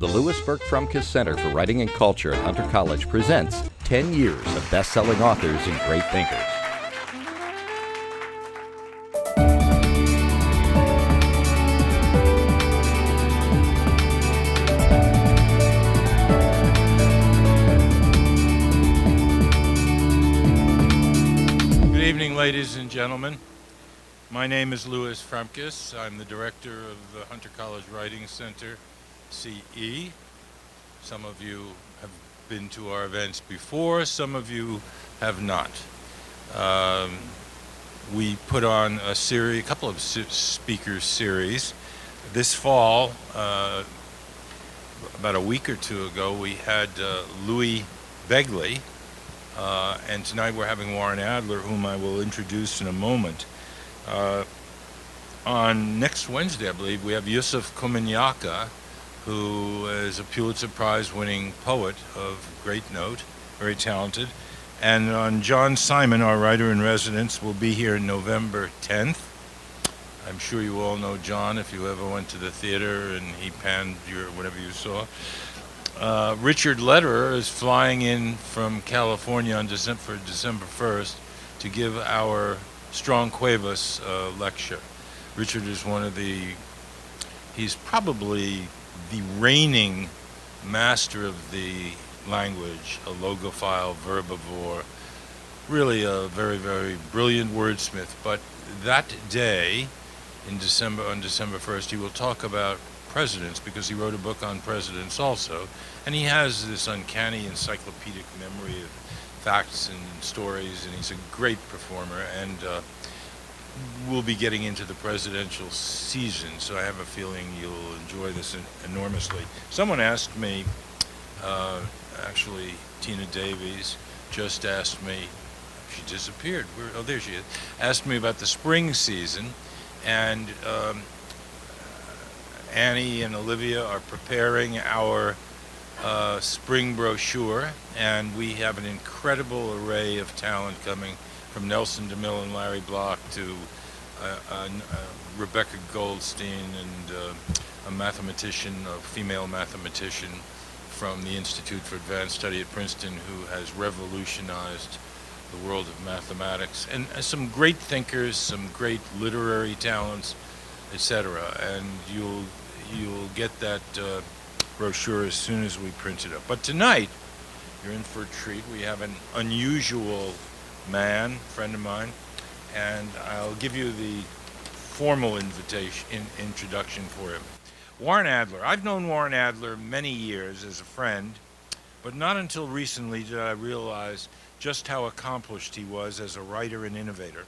The Frumkes Center for Writing and Culture at Hunter College presents 10 years of best-selling authors and great thinkers. Good evening, ladies and gentlemen. My name is Louis Frumkes. I'm the director of the Hunter College Writing Center, CE. Some of you have been to our events before, some of you have not. We put on a couple of speakers series. This fall, about a week or two ago, we had Louis Begley, and tonight we're having Warren Adler, whom I will introduce in a moment. On next Wednesday, I believe, we have Yusuf Komunyakaa, who is a Pulitzer Prize-winning poet of great note, very talented. And on John Simon, our writer-in-residence, will be here November 10th. I'm sure you all know John if you ever went to the theater and he panned your whatever you saw. Richard Lederer is flying in from California on December 1st to give our Strong Cuevas lecture. Richard is he's probably the reigning master of the language, a logophile, verbivore, really a very, very brilliant wordsmith. But that day, on December 1st, he will talk about presidents, because he wrote a book on presidents also, and he has this uncanny encyclopedic memory of facts and stories, and he's a great performer, and we'll be getting into the presidential season, so I have a feeling you'll enjoy this enormously. Someone asked me, actually Tina Davies just asked me, she disappeared, oh there she is, asked me about the spring season, and Annie and Olivia are preparing our spring brochure, and we have an incredible array of talent coming from Nelson DeMille and Larry Block to Rebecca Goldstein and a mathematician, a female mathematician from the Institute for Advanced Study at Princeton, who has revolutionized the world of mathematics, and some great thinkers, some great literary talents, etc. And you'll get that brochure as soon as we print it up. But tonight, you're in for a treat. We have an unusual man, friend of mine, and I'll give you the formal introduction for him. Warren Adler. I've known Warren Adler many years as a friend, but not until recently did I realize just how accomplished he was as a writer and innovator.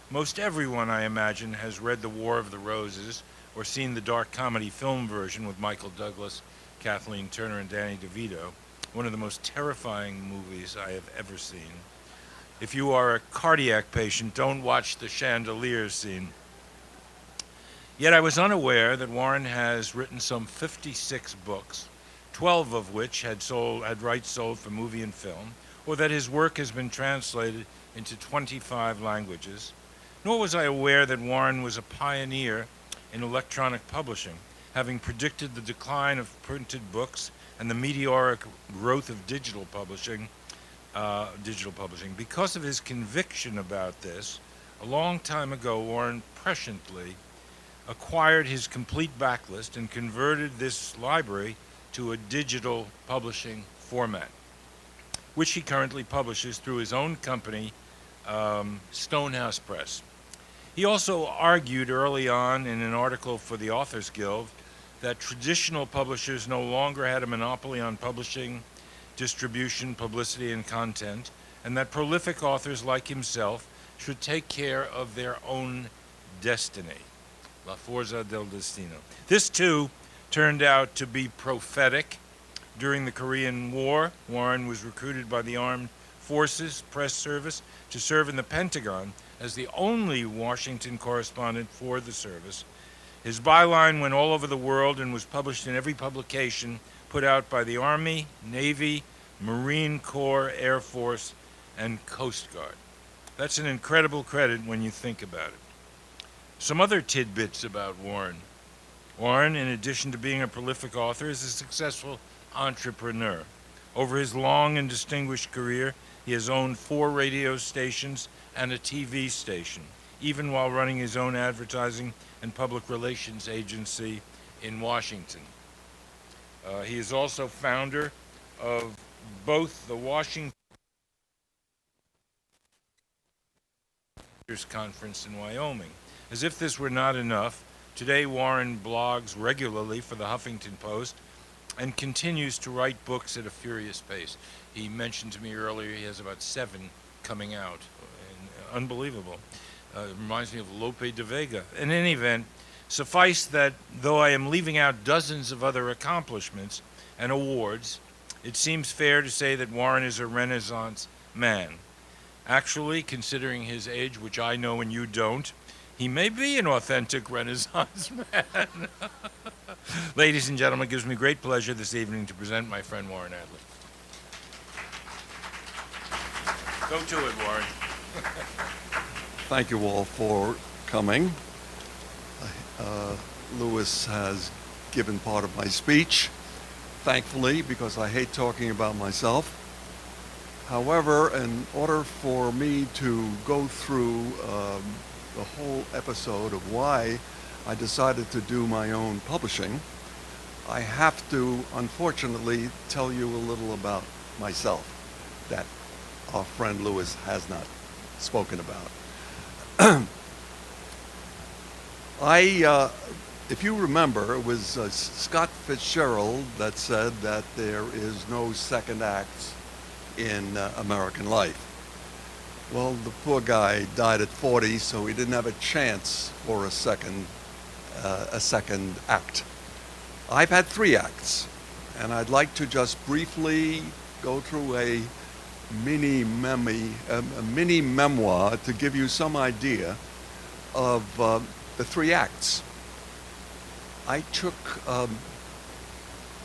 Most everyone, I imagine, has read The War of the Roses or seen the dark comedy film version with Michael Douglas, Kathleen Turner, and Danny DeVito, one of the most terrifying movies I have ever seen. If you are a cardiac patient, don't watch the chandelier scene. Yet I was unaware that Warren has written some 56 books, 12 of which had rights sold for movie and film, or that his work has been translated into 25 languages. Nor was I aware that Warren was a pioneer in electronic publishing, having predicted the decline of printed books and the meteoric growth of digital publishing. Because of his conviction about this, a long time ago, Warren presciently acquired his complete backlist and converted this library to a digital publishing format, which he currently publishes through his own company, Stonehouse Press. He also argued early on in an article for the Authors Guild that traditional publishers no longer had a monopoly on publishing, distribution, publicity, and content, and that prolific authors like himself should take care of their own destiny. La Forza del Destino. This, too, turned out to be prophetic. During the Korean War, Warren was recruited by the Armed Forces Press Service to serve in the Pentagon as the only Washington correspondent for the service. His byline went all over the world and was published in every publication put out by the Army, Navy, Marine Corps, Air Force, and Coast Guard. That's an incredible credit when you think about it. Some other tidbits about Warren. Warren, in addition to being a prolific author, is a successful entrepreneur. Over his long and distinguished career, he has owned 4 radio stations and a TV station, even while running his own advertising and public relations agency in Washington. He is also founder of both the Washington Conference in Wyoming. As if this were not enough, today Warren blogs regularly for the Huffington Post and continues to write books at a furious pace. He mentioned to me earlier he has about 7 coming out. Unbelievable. It reminds me of Lope de Vega. In any event, suffice that though I am leaving out dozens of other accomplishments and awards, it seems fair to say that Warren is a Renaissance man. Actually, considering his age, which I know and you don't, he may be an authentic Renaissance man. Ladies and gentlemen, it gives me great pleasure this evening to present my friend Warren Adler. Go to it, Warren. Thank you all for coming. Lewis has given part of my speech, thankfully, because I hate talking about myself. However, in order for me to go through the whole episode of why I decided to do my own publishing, I have to, unfortunately, tell you a little about myself that our friend Lewis has not spoken about. If you remember, it was Scott Fitzgerald that said that there is no second act in American life. Well, the poor guy died at 40, so he didn't have a chance for a second act. I've had 3 acts, and I'd like to just briefly go through a mini memoir to give you some idea of the 3 acts.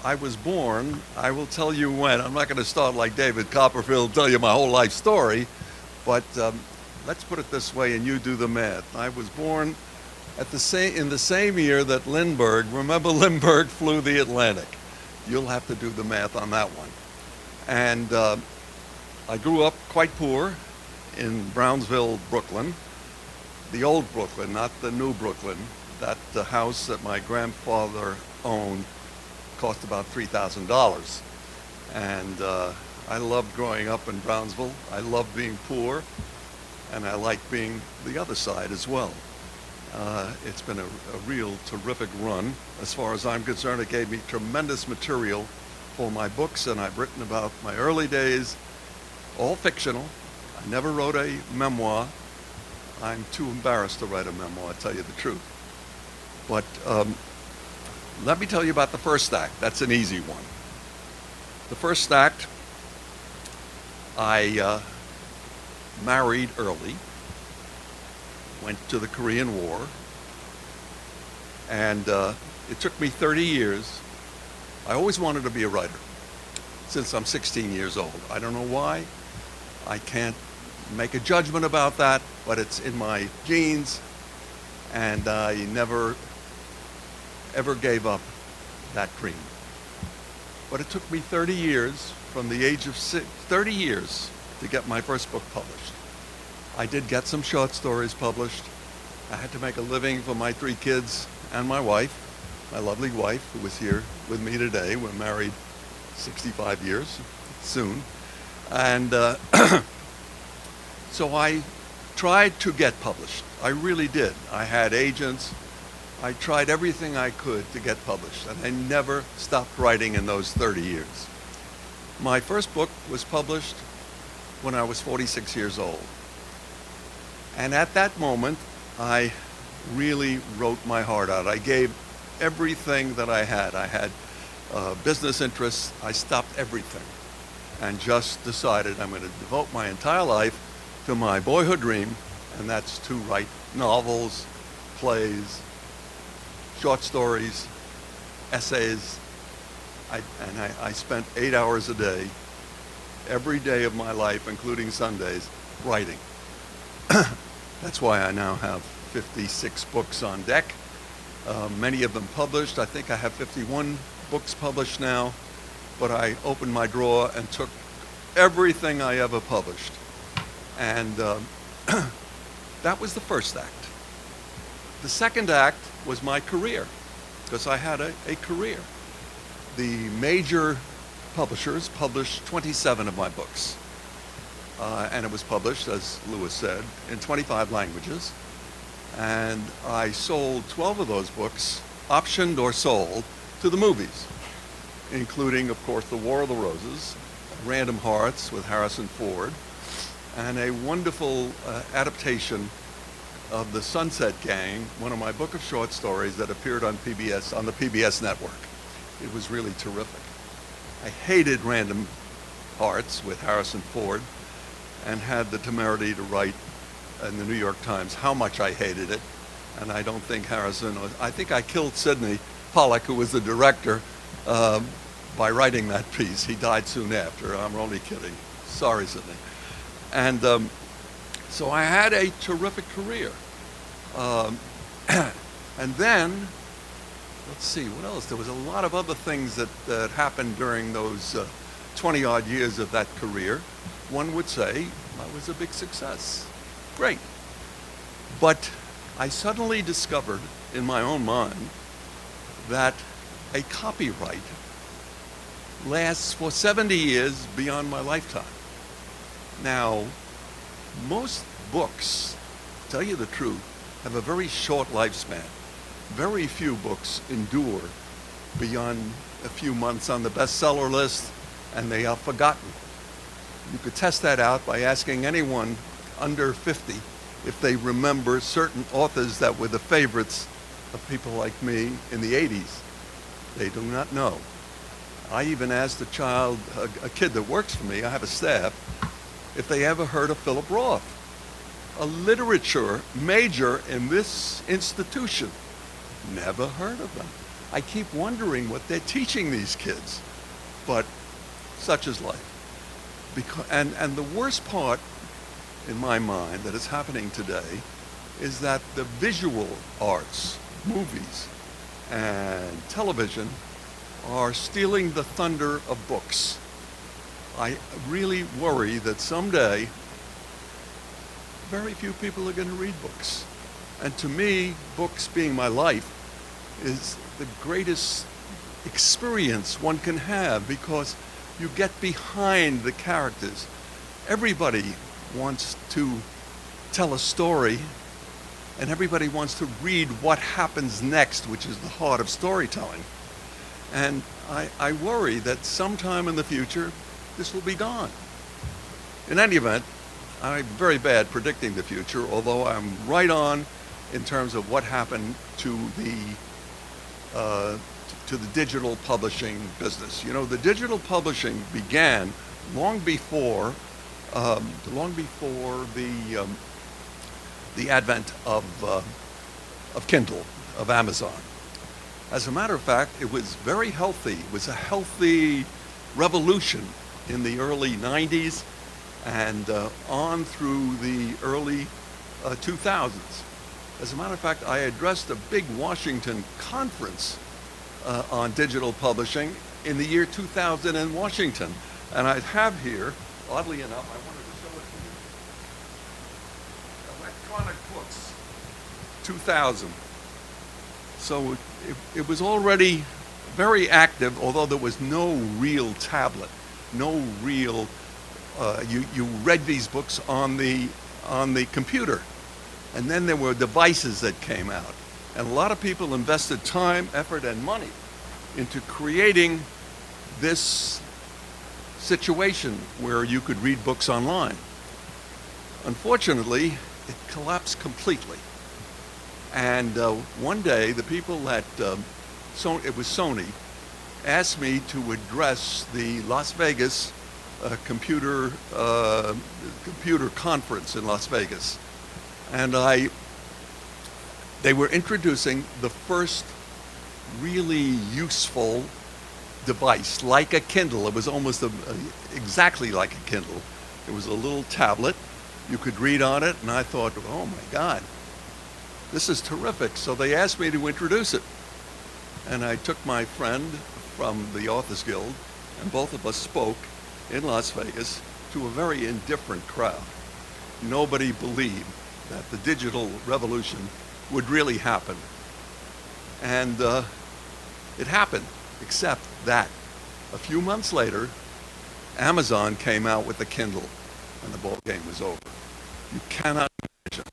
I was born, I will tell you when. I'm not going to start like David Copperfield, tell you my whole life story, but let's put it this way and you do the math. I was born in the same year that Lindbergh, remember Lindbergh flew the Atlantic. You'll have to do the math on that one. And I grew up quite poor in Brownsville, Brooklyn, the old Brooklyn, not the new Brooklyn. That house that my grandfather owned cost about $3,000. And I loved growing up in Brownsville. I loved being poor, and I liked being the other side as well. It's been a real terrific run. As far as I'm concerned, it gave me tremendous material for my books, and I've written about my early days, all fictional. I never wrote a memoir. I'm too embarrassed to write a memoir, to tell you the truth. But let me tell you about the first act. That's an easy one. The first act, I married early, went to the Korean War, and it took me 30 years. I always wanted to be a writer since I'm 16 years old. I don't know why. I can't make a judgment about that, but it's in my genes, and I never ever gave up that dream. But it took me 30 years, from the age of 30 years, to get my first book published. I did get some short stories published. I had to make a living for my 3 kids and my wife, my lovely wife, who is here with me today. We're married 65 years soon. And so I tried to get published. I really did. I had agents. I tried everything I could to get published, and I never stopped writing in those 30 years. My first book was published when I was 46 years old. And at that moment, I really wrote my heart out. I gave everything that I had. I had business interests. I stopped everything and just decided I'm going to devote my entire life to my boyhood dream, and that's to write novels, plays, short stories, essays. I spent 8 hours a day, every day of my life, including Sundays, writing. That's why I now have 56 books on deck. many of them published. I think I have 51 books published now, but I opened my drawer and took everything I ever published. And that was the first act. The second act was my career, because I had a career. The major publishers published 27 of my books. And it was published, as Lewis said, in 25 languages. And I sold 12 of those books, optioned or sold, to the movies, including, of course, The War of the Roses, Random Hearts with Harrison Ford, and a wonderful adaptation of The Sunset Gang, one of my book of short stories that appeared on PBS, on the PBS network. It was really terrific. I hated Random Hearts with Harrison Ford and had the temerity to write in the New York Times how much I hated it. And I don't think I think I killed Sidney Pollack, who was the director, by writing that piece. He died soon after. I'm only kidding. Sorry, Sidney. And so I had a terrific career. And then, let's see, what else? There was a lot of other things that happened during those 20-odd years of that career. One would say I was a big success. Great. But I suddenly discovered in my own mind that a copyright lasts for 70 years beyond my lifetime. Now, most books, to tell you the truth, have a very short lifespan. Very few books endure beyond a few months on the bestseller list, and they are forgotten. You could test that out by asking anyone under 50 if they remember certain authors that were the favorites of people like me in the 80s. They do not know. I even asked a kid that works for me, I have a staff, if they ever heard of Philip Roth, a literature major in this institution. Never heard of them. I keep wondering what they're teaching these kids, but such is life. And the worst part, in my mind, that is happening today is that the visual arts, movies and television, are stealing the thunder of books. I really worry that someday very few people are going to read books. And to me, books being my life is the greatest experience one can have, because you get behind the characters. Everybody wants to tell a story, and everybody wants to read what happens next, which is the heart of storytelling. And I worry that sometime in the future, this will be gone. In any event, I'm very bad predicting the future, although I'm right on in terms of what happened to the digital publishing business. You know, the digital publishing began long before the advent of Kindle, of Amazon. As a matter of fact, it was very healthy. It was a healthy revolution in the early 90s and on through the early 2000s. As a matter of fact, I addressed a big Washington conference on digital publishing in the year 2000 in Washington. And I have here, oddly enough, I wanted to show it to you, Electronic Books, 2000. So it was already very active, although there was no real tablet, no real, you read these books on the computer. And then there were devices that came out. And a lot of people invested time, effort, and money into creating this situation where you could read books online. Unfortunately, it collapsed completely. And one day, the people at it was Sony, asked me to address the Las Vegas computer conference in Las Vegas. And they were introducing the first really useful device, like a Kindle. It was almost exactly like a Kindle. It was a little tablet. You could read on it, and I thought, oh my God. this is terrific. So they asked me to introduce it. And I took my friend from the Authors Guild, and both of us spoke in Las Vegas to a very indifferent crowd. Nobody believed that the digital revolution would really happen. And it happened, except that a few months later, Amazon came out with the Kindle, and the ball game was over. You cannot imagine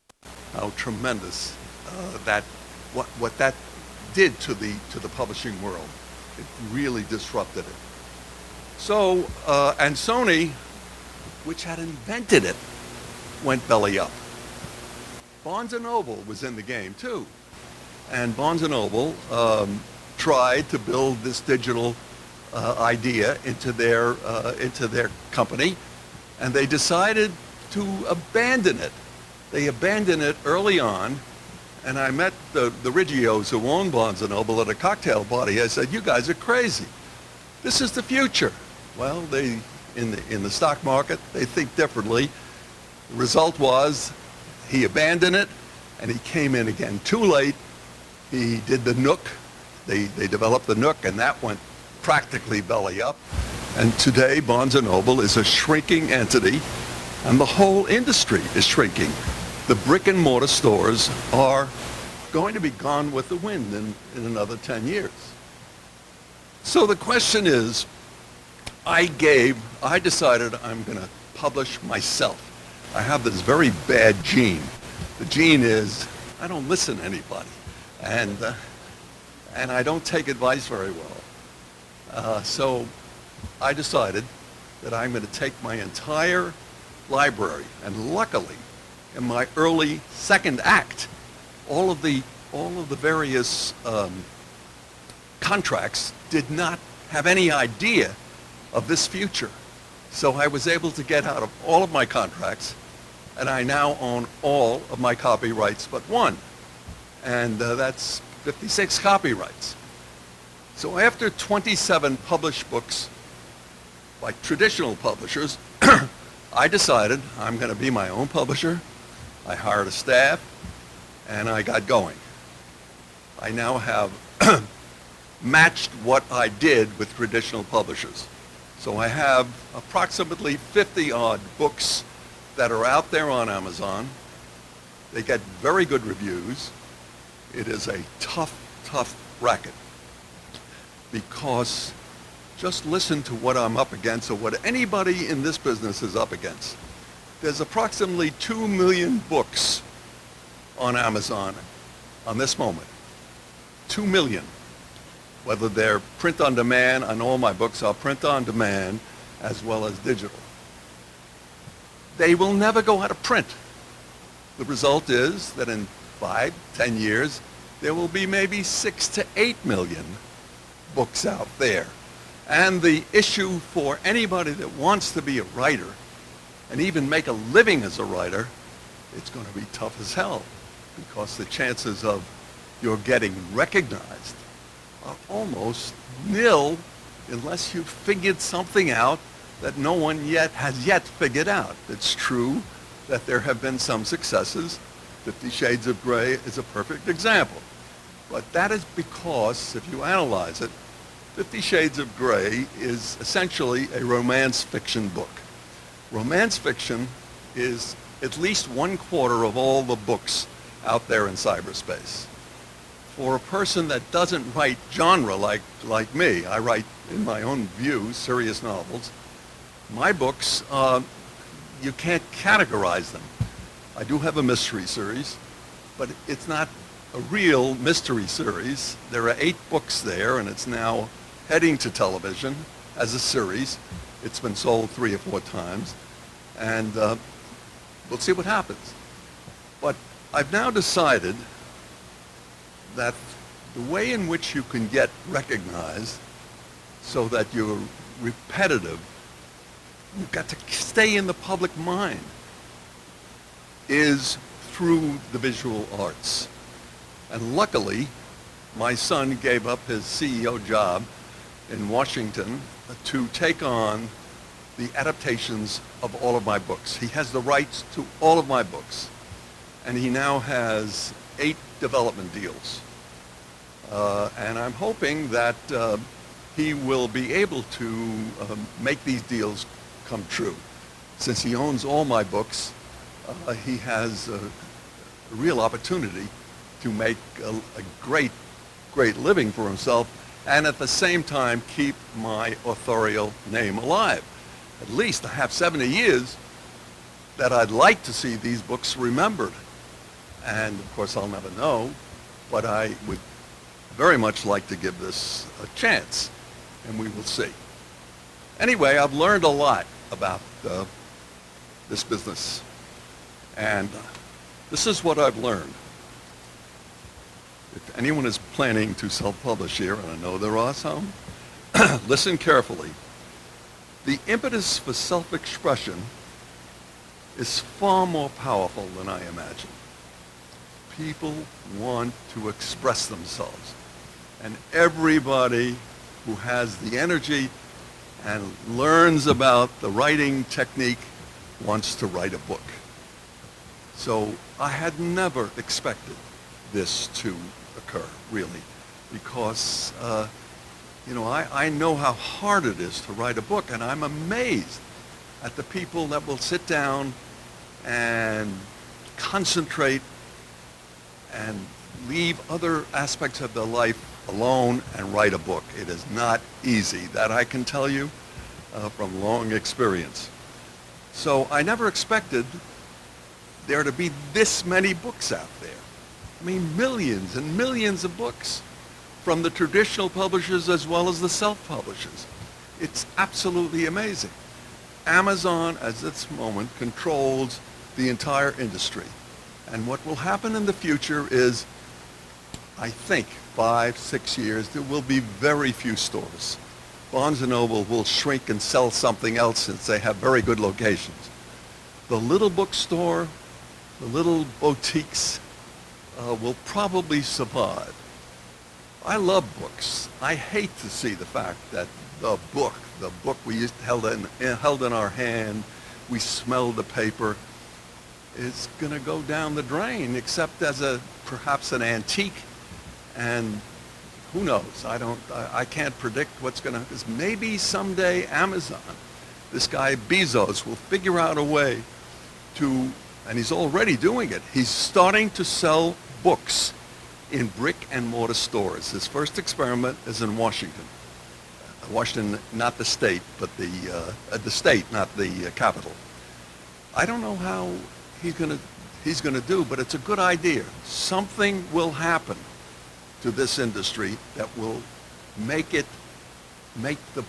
how tremendous what that did to the publishing world. It really disrupted it. So, and Sony, which had invented it, went belly up. Barnes & Noble was in the game too. And Barnes & Noble tried to build this digital idea into their company, and they decided to abandon it. They abandoned it early on, and I met the Riggios who own Barnes & Noble at a cocktail party. I said, "You guys are crazy. This is the future." Well, they in the stock market, they think differently. The result was he abandoned it, and he came in again too late. He did the Nook. They developed the Nook, and that went practically belly up. And today, Barnes & Noble is a shrinking entity, and the whole industry is shrinking. The brick and mortar stores are going to be gone with the wind in another 10 years. So the question is, I decided I'm going to publish myself. I have this very bad gene. The gene is I don't listen to anybody, and I don't take advice very well. So I decided that I'm going to take my entire library, and luckily, in my early second act, all of the various contracts did not have any idea of this future. So I was able to get out of all of my contracts, and I now own all of my copyrights but one, and that's 56 copyrights. So after 27 published books by traditional publishers, I decided I'm going to be my own publisher. I hired a staff, and I got going. I now have matched what I did with traditional publishers. So I have approximately 50-odd books that are out there on Amazon. They get very good reviews. It is a tough racket, because just listen to what I'm up against, or what anybody in this business is up against. There's approximately 2 million books on Amazon on this moment. 2 million. Whether they're print on demand, and all my books are print on demand as well as digital. They will never go out of print. The result is that in 5, 10 years, there will be maybe 6 to 8 million books out there. And the issue for anybody that wants to be a writer and even make a living as a writer, it's going to be tough as hell, because the chances of your getting recognized are almost nil unless you've figured something out that no one has yet figured out. It's true that there have been some successes. 50 Shades of Grey is a perfect example. But that is because, if you analyze it, 50 Shades of Grey is essentially a romance fiction book. Romance fiction is at least 1/4 of all the books out there in cyberspace. For a person that doesn't write genre like me, I write, in my own view, serious novels. My books, you can't categorize them. I do have a mystery series, but it's not a real mystery series. There are 8 books there, and it's now heading to television as a series. It's been sold 3 or 4 times, and we'll see what happens. But I've now decided that the way in which you can get recognized so that you're repetitive, you've got to stay in the public mind, is through the visual arts. And luckily, my son gave up his CEO job in Washington to take on the adaptations of all of my books. He has the rights to all of my books. And he now has 8 development deals. And I'm hoping that he will be able to make these deals come true. Since he owns all my books, he has a real opportunity to make a great living for himself, and at the same time keep my authorial name alive. At least I have 70 years that I'd like to see these books remembered. And of course I'll never know, but I would very much like to give this a chance, and we will see. Anyway, I've learned a lot about this business, and this is what I've learned. If anyone is planning to self-publish here, and I know there are some, listen carefully. The impetus for self-expression is far more powerful than I imagine. People want to express themselves, and everybody who has the energy and learns about the writing technique wants to write a book. So I had never expected this to occur, really, because I know how hard it is to write a book, and I'm amazed at the people that will sit down and concentrate and leave other aspects of their life alone and write a book. It is not easy. That I can tell you from long experience. So I never expected there to be this many books out there. I mean, millions and millions of books from the traditional publishers as well as the self-publishers. It's absolutely amazing. Amazon, at this moment, controls the entire industry. And what will happen in the future is, I think, 5-6 years, there will be very few stores. Barnes & Noble will shrink and sell something else since they have very good locations. The little bookstore, the little boutiques will probably survive. I love books. I hate to see the fact that the book we used to held in our hand, we smelled the paper, is going to go down the drain, except as perhaps an antique. And who knows? I can't predict what's going to, because maybe someday Amazon, this guy Bezos, will figure out a way to, and he's already doing it, he's starting to sell books in brick and mortar stores. His first experiment is in Washington. Washington, not the state, but the state, not the capital. I don't know how he's going to do, but it's a good idea. Something will happen to this industry that will make the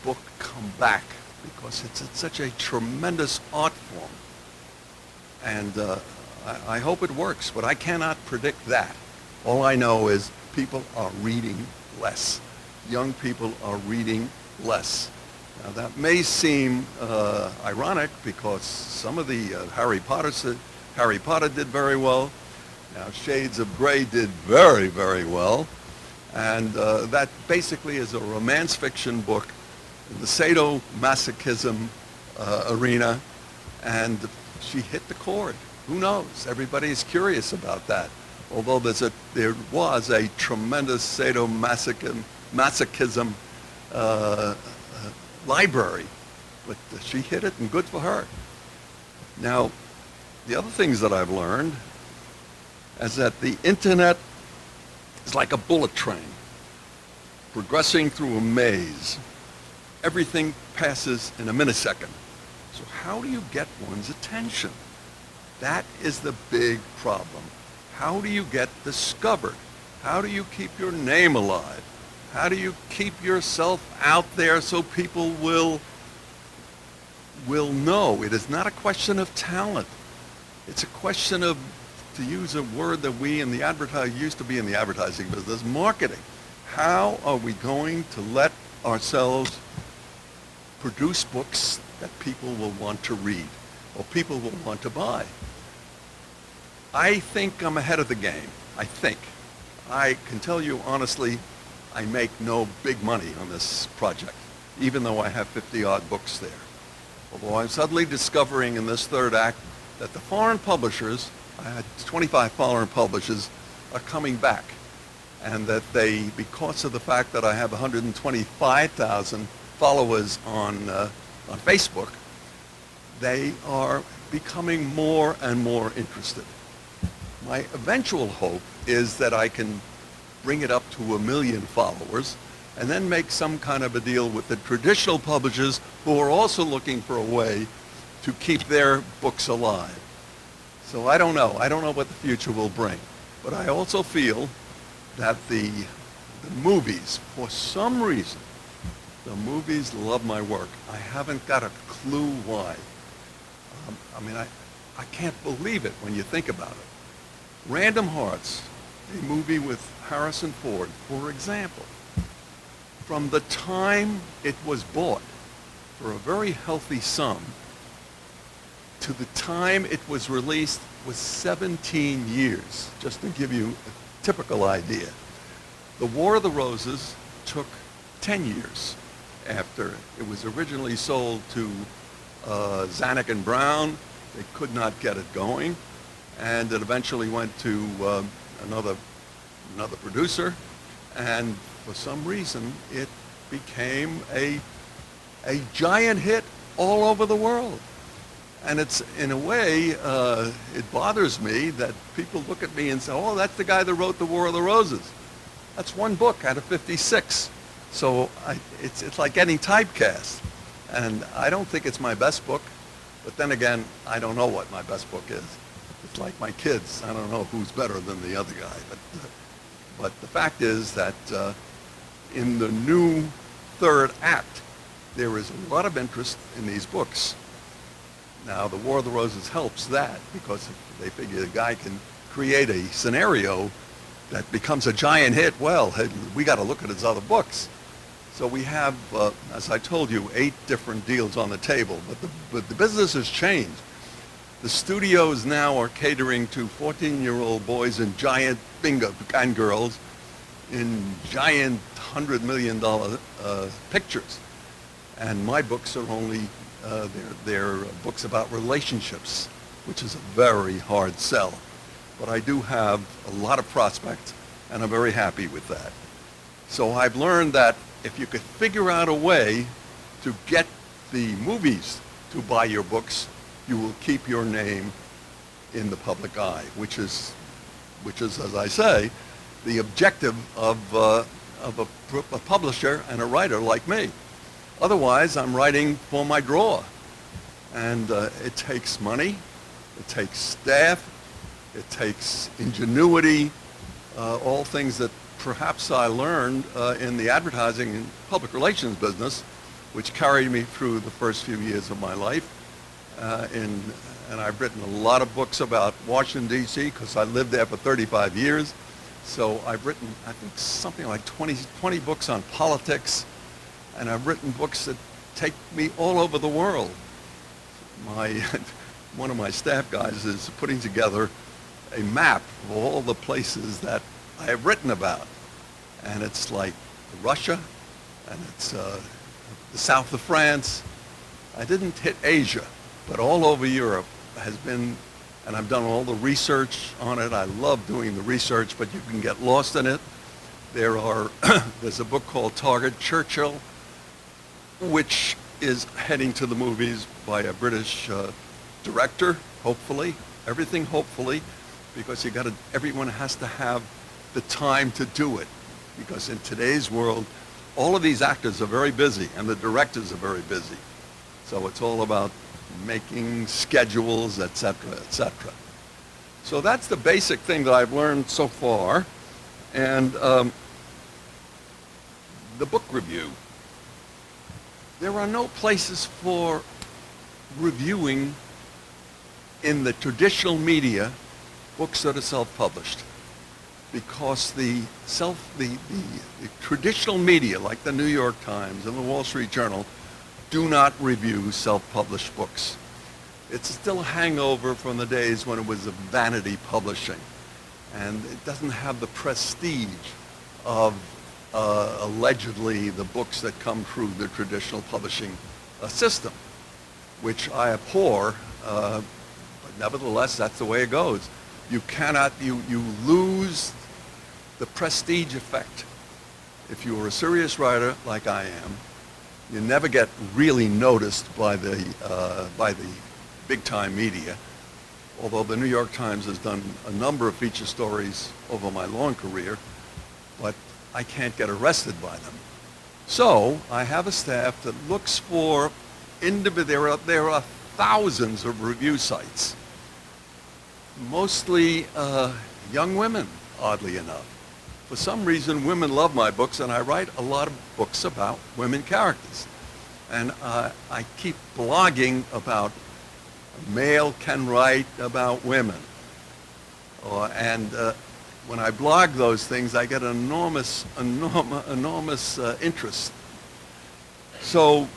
book come back, because it's such a tremendous art form. And I hope it works, but I cannot predict that. All I know is people are reading less. Young people are reading less. Now that may seem ironic, because some of the Harry Potter did very well. Now Shades of Grey did very, very well. And that basically is a romance fiction book in the sadomasochism arena, and she hit the chord. Who knows? Everybody's curious about that. Although there was a tremendous sadomasochism library, but she hit it, and good for her. Now, the other things that I've learned is that the internet is like a bullet train progressing through a maze. Everything passes in a millisecond. So how do you get one's attention? That is the big problem. How do you get discovered? How do you keep your name alive? How do you keep yourself out there so people will know? It is not a question of talent. It's a question of, to use a word that we in the used to be in the advertising business, marketing. How are we going to let ourselves produce books that people will want to read or people will want to buy? I think I'm ahead of the game. I think. I can tell you honestly, I make no big money on this project, even though I have 50-odd books there. Although I'm suddenly discovering in this third act that the foreign publishers, I had 25 foreign publishers, are coming back. And that they, because of the fact that I have 125,000 followers on Facebook, they are becoming more and more interested. My eventual hope is that I can bring it up to 1 million followers and then make some kind of a deal with the traditional publishers who are also looking for a way to keep their books alive. So I don't know. I don't know what the future will bring. But I also feel that the movies, for some reason, the movies love my work. I haven't got a clue why. I mean, I can't believe it when you think about it. Random Hearts, a movie with Harrison Ford, for example, from the time it was bought for a very healthy sum to the time it was released was 17 years, just to give you a typical idea. The War of the Roses took 10 years after it was originally sold to Zanuck and Brown. They could not get it going, and it eventually went to another producer, and for some reason it became a giant hit all over the world. And it's, in a way, it bothers me that people look at me and say, oh, that's the guy that wrote The War of the Roses. That's one book out of 56. So it's like getting typecast. And I don't think it's my best book, but then again, I don't know what my best book is. It's like my kids. I don't know who's better than the other guy. But the fact is that in the new third act, there is a lot of interest in these books. Now, The War of the Roses helps that, because if they figure the guy can create a scenario that becomes a giant hit, well, we got to look at his other books. So we have, as I told you, 8 different deals on the table, but the business has changed. The studios now are catering to 14-year-old boys and giant bingo and girls in giant $100 million pictures. And my books are only, they're books about relationships, which is a very hard sell. But I do have a lot of prospects, and I'm very happy with that. So I've learned that if you could figure out a way to get the movies to buy your books, you will keep your name in the public eye, which is, as I say, the objective of a publisher and a writer like me. Otherwise, I'm writing for my drawer. And it takes money, it takes staff, it takes ingenuity, all things that perhaps I learned in the advertising and public relations business, which carried me through the first few years of my life. And I've written a lot of books about Washington, D.C., because I lived there for 35 years. So I've written, I think, something like 20 books on politics, and I've written books that take me all over the world. One of my staff guys is putting together a map of all the places that I have written about. And it's like Russia, and it's the south of France. I didn't hit Asia, but all over Europe has been, and I've done all the research on it. I love doing the research, but you can get lost in it. There's a book called Target Churchill, which is heading to the movies by a British director, hopefully. Everything hopefully, because everyone has to have the time to do it. Because in today's world, all of these actors are very busy, and the directors are very busy. So it's all about making schedules, etc., etc. So that's the basic thing that I've learned so far. And the book review. There are no places for reviewing in the traditional media books that are self-published, because the traditional media, like the New York Times and the Wall Street Journal, do not review self-published books. It's still a hangover from the days when it was a vanity publishing, and it doesn't have the prestige of allegedly the books that come through the traditional publishing system, which I abhor, but nevertheless, that's the way it goes. You cannot, you lose the prestige effect. If you are a serious writer like I am, you never get really noticed by the big-time media, although the New York Times has done a number of feature stories over my long career, but I can't get arrested by them. So I have a staff that looks for there are thousands of review sites, mostly young women, oddly enough. For some reason, women love my books, and I write a lot of books about women characters. And I keep blogging about a male can write about women. And when I blog those things, I get enormous interest. So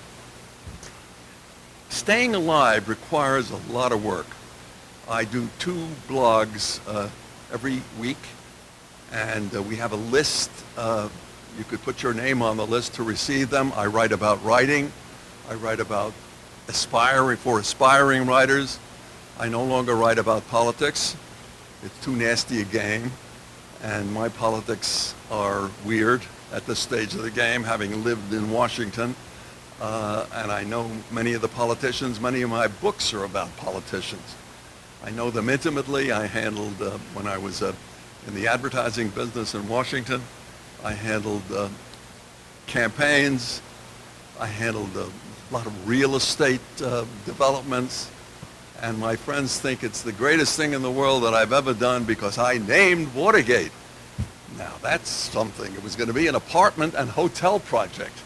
staying alive requires a lot of work. I do 2 blogs every week, and we have a list. You could put your name on the list to receive them. I write about writing. I write about aspiring writers. I no longer write about politics. It's too nasty a game, and my politics are weird at this stage of the game, having lived in Washington. And I know many of the politicians. Many of my books are about politicians. I know them intimately. I handled, when I was in the advertising business in Washington, I handled campaigns. I handled a lot of real estate developments. And my friends think it's the greatest thing in the world that I've ever done because I named Watergate. Now that's something. It was going to be an apartment and hotel project.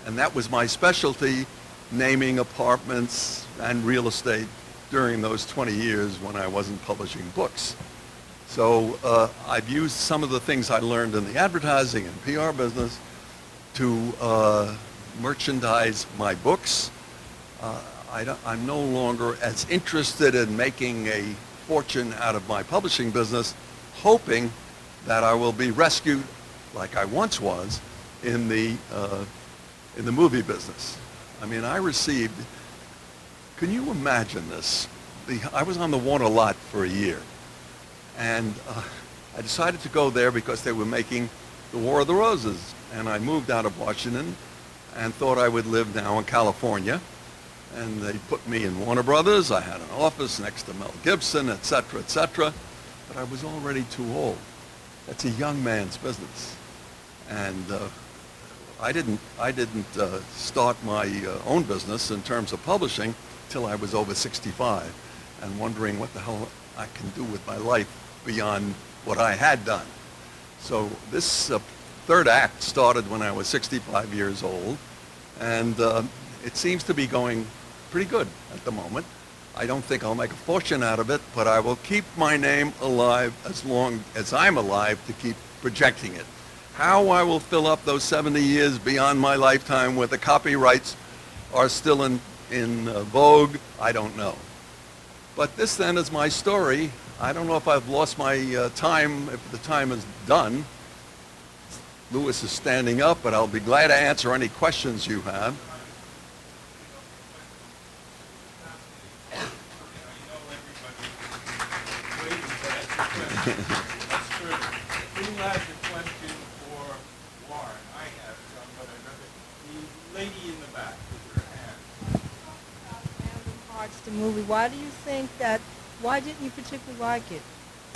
And that was my specialty, naming apartments and real estate during those 20 years when I wasn't publishing books. So I've used some of the things I learned in the advertising and PR business to merchandise my books. I'm no longer as interested in making a fortune out of my publishing business, hoping that I will be rescued, like I once was, in the movie business. I mean, I received, can you imagine this? I was on the Warner lot for a year, and I decided to go there because they were making The War of the Roses, and I moved out of Washington and thought I would live now in California, and they put me in Warner Brothers. I had an office next to Mel Gibson, etc., but I was already too old. That's a young man's business, and I didn't start my own business in terms of publishing till I was over 65 and wondering what the hell I can do with my life beyond what I had done. So this third act started when I was 65 years old, and it seems to be going pretty good at the moment. I don't think I'll make a fortune out of it, but I will keep my name alive as long as I'm alive to keep projecting it. How I will fill up those 70 years beyond my lifetime where the copyrights are still in vogue, I don't know. But this then is my story. I don't know if I've lost my time, if the time is done. Louis is standing up, but I'll be glad to answer any questions you have. Who has a question for Warren? I have some, but the lady in the back with her hand. Random parts of the movie. Why do you think that? Why didn't you particularly like it?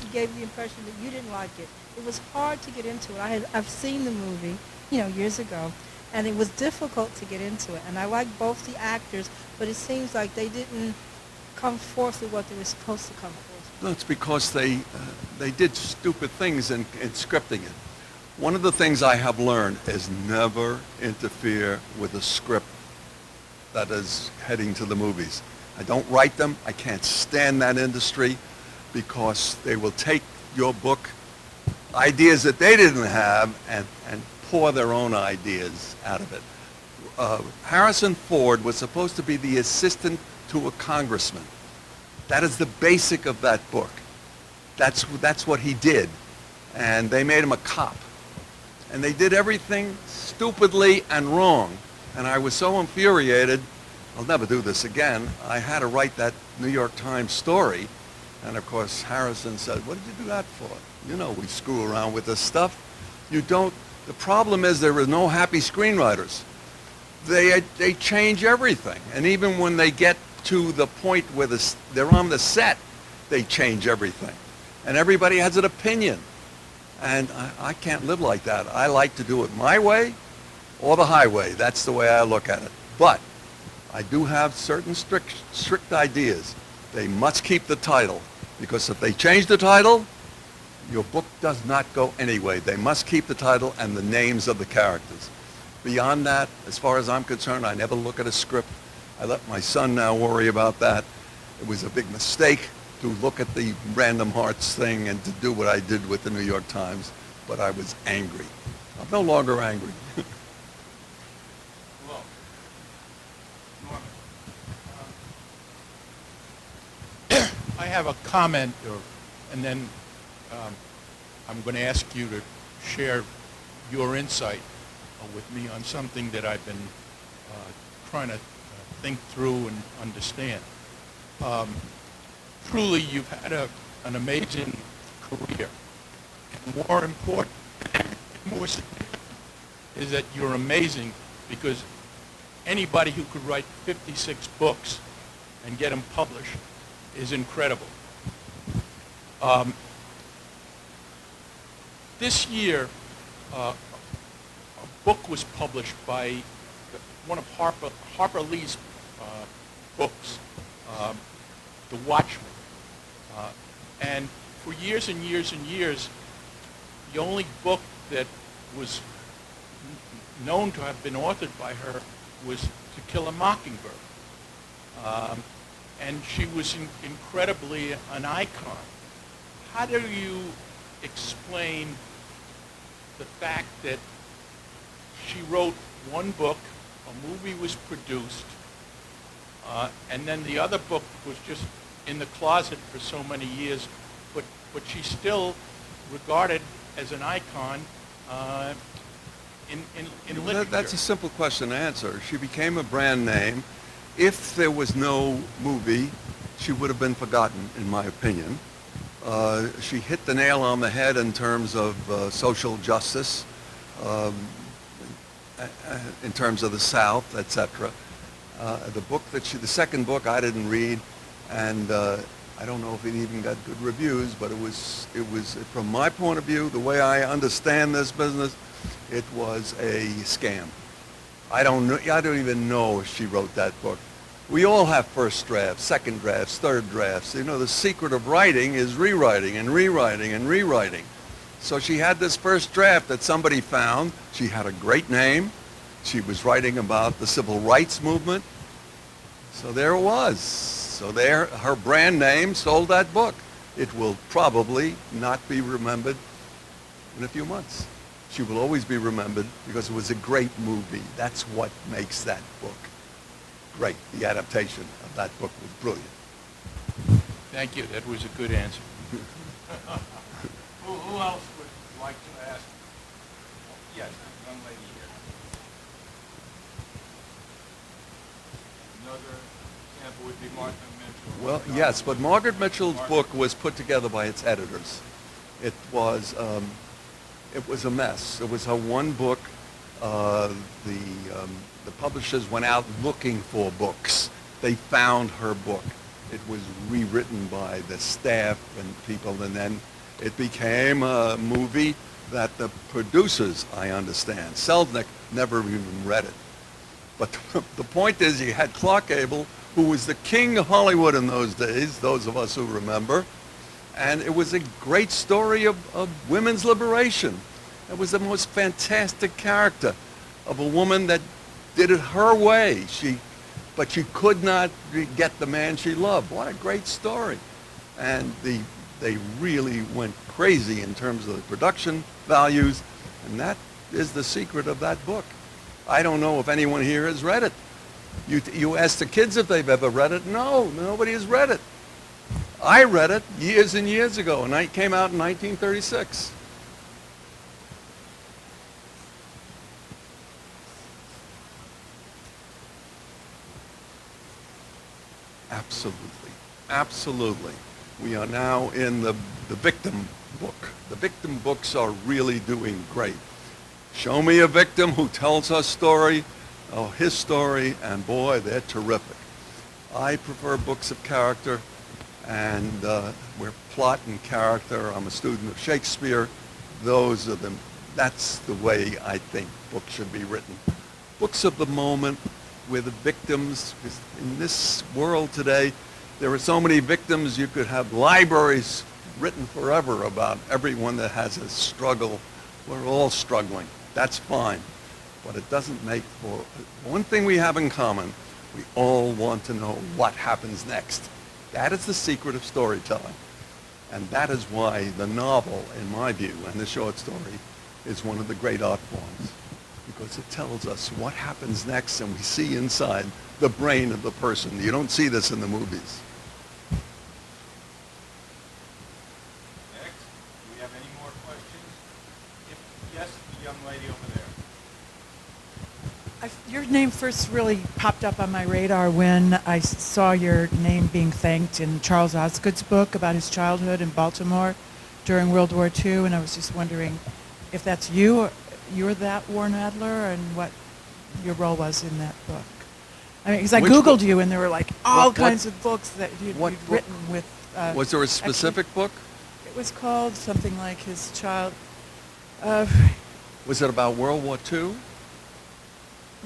You gave the impression that you didn't like it. It was hard to get into it. I've seen the movie, years ago, and it was difficult to get into it. And I like both the actors, but it seems like they didn't come forth with what they were supposed to come forth. No, it's because they did stupid things in scripting it. One of the things I have learned is never interfere with a script that is heading to the movies. I don't write them. I can't stand that industry because they will take your book, ideas that they didn't have, and pour their own ideas out of it. Harrison Ford was supposed to be the assistant to a congressman. That is the basic of that book. That's what he did. And they made him a cop. And they did everything stupidly and wrong. And I was so infuriated, I'll never do this again. I had to write that New York Times story. And of course, Harrison said, what did you do that for? You know, we screw around with this stuff. You don't, the problem is there are no happy screenwriters. They change everything. And even when they get to the point where they're on the set, they change everything. And everybody has an opinion. And I can't live like that. I like to do it my way or the highway. That's the way I look at it. But I do have certain strict ideas. They must keep the title, because if they change the title, your book does not go anyway. They must keep the title and the names of the characters. Beyond that, as far as I'm concerned, I never look at a script. I let my son now worry about that. It was a big mistake to look at the Random Hearts thing and to do what I did with the New York Times, but I was angry. I'm no longer angry. Hello. Norman. I have a comment, and then I'm going to ask you to share your insight with me on something that I've been trying to think through and understand. Truly, you've had an amazing career. And more important, more significant, is that you're amazing, because anybody who could write 56 books and get them published is incredible. This year, a book was published by one of Harper Lee's books, The Watchmen. And for years and years and years, the only book that was known to have been authored by her was To Kill a Mockingbird. And she was incredibly an icon. How do you explain the fact that she wrote one book, a movie was produced, and then the other book was just in the closet for so many years, but she's still regarded as an icon in literature? That's a simple question to answer. She became a brand name. If there was no movie, she would have been forgotten, in my opinion. She hit the nail on the head in terms of social justice, in terms of the South, etc. The second book I didn't read, and I don't know if it even got good reviews, but it was from my point of view, the way I understand this business, it was a scam. I don't even know if she wrote that book. We all have first drafts, second drafts, third drafts. You know, the secret of writing is rewriting and rewriting and rewriting. So she had this first draft that somebody found. She had a great name. She was writing about the civil rights movement. So there it was. So there, her brand name sold that book. It will probably not be remembered in a few months. She will always be remembered because it was a great movie. That's what makes that book great. The adaptation of that book was brilliant. Thank you. That was a good answer. Who else would like to ask? Yes, young lady here. Another example would be Martha Mitchell. Well, yes, but Margaret Mitchell's book was put together by its editors. It was a mess. It was her one book. The publishers went out looking for books. They found her book. It was rewritten by the staff and people, and then it became a movie that the producers, I understand, Selznick never even read it. But the point is, you had Clark Gable, who was the king of Hollywood in those days, those of us who remember, and it was a great story of women's liberation. It was the most fantastic character of a woman that did it her way. But she could not get the man she loved. What a great story. And they really went crazy in terms of the production values, and that is the secret of that book. I don't know if anyone here has read it. You ask the kids if they've ever read it. No, nobody has read it. I read it years and years ago, and it came out in 1936. Absolutely. Absolutely. We are now in the victim book. The victim books are really doing great. Show me a victim who tells us story, his story, and boy, they're terrific. I prefer books of character, and where plot and character, I'm a student of Shakespeare, that's the way I think books should be written. Books of the moment where the victims, in this world today, there are so many victims, you could have libraries written forever about everyone that has a struggle. We're all struggling. That's fine. But it doesn't make for... One thing we have in common, we all want to know what happens next. That is the secret of storytelling. And that is why the novel, in my view, and the short story, is one of the great art forms. Because it tells us what happens next, and we see inside the brain of the person. You don't see this in the movies. Next, do we have any more questions? If yes, the young lady over there. Your name first really popped up on my radar when I saw your name being thanked in Charles Osgood's book about his childhood in Baltimore during World War II, and I was just wondering if that's you, or you're that Warren Adler, and what your role was in that book. I mean, because I Which Googled book? you, and there were like all What- kinds of books that you'd what book? written with... Was there a specific book? It was called something like his child... Was it about World War II?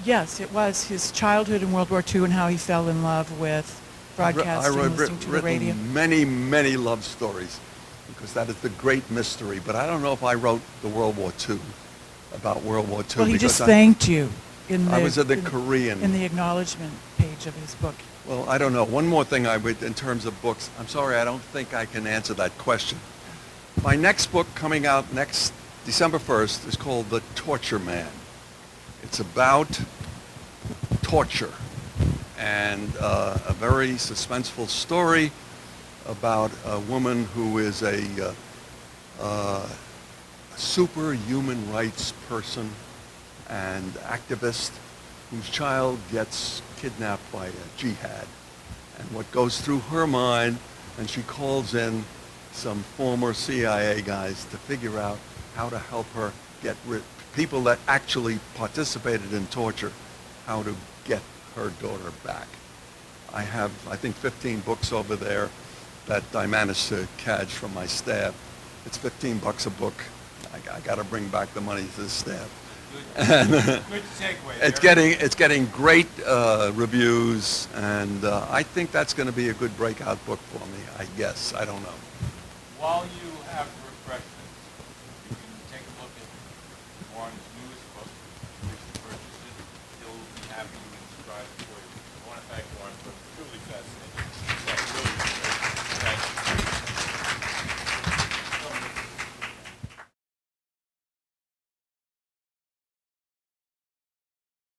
Yes, it was his childhood in World War II and how he fell in love with broadcasting, listening to the radio. Many, many love stories, because that is the great mystery. But I don't know if I wrote the World War II, about World War II. Well, he because just thanked you in the... I was in the Korean. In the acknowledgement page of his book. Well, I don't know. One more thing I would, in terms of books, I'm sorry, I don't think I can answer that question. My next book coming out next December 1st is called The Torture Man. It's about torture and a very suspenseful story about a woman who is a super human rights person and activist whose child gets kidnapped by a jihad. And what goes through her mind, and she calls in some former CIA guys to figure out how to help her get rid, people that actually participated in torture, how to get her daughter back. I have, I think, 15 books over there that I managed to catch from my staff. It's $15 a book. I got to bring back the money to the staff. Good segue. It's getting great reviews, and I think that's going to be a good breakout book for me. I guess, I don't know. While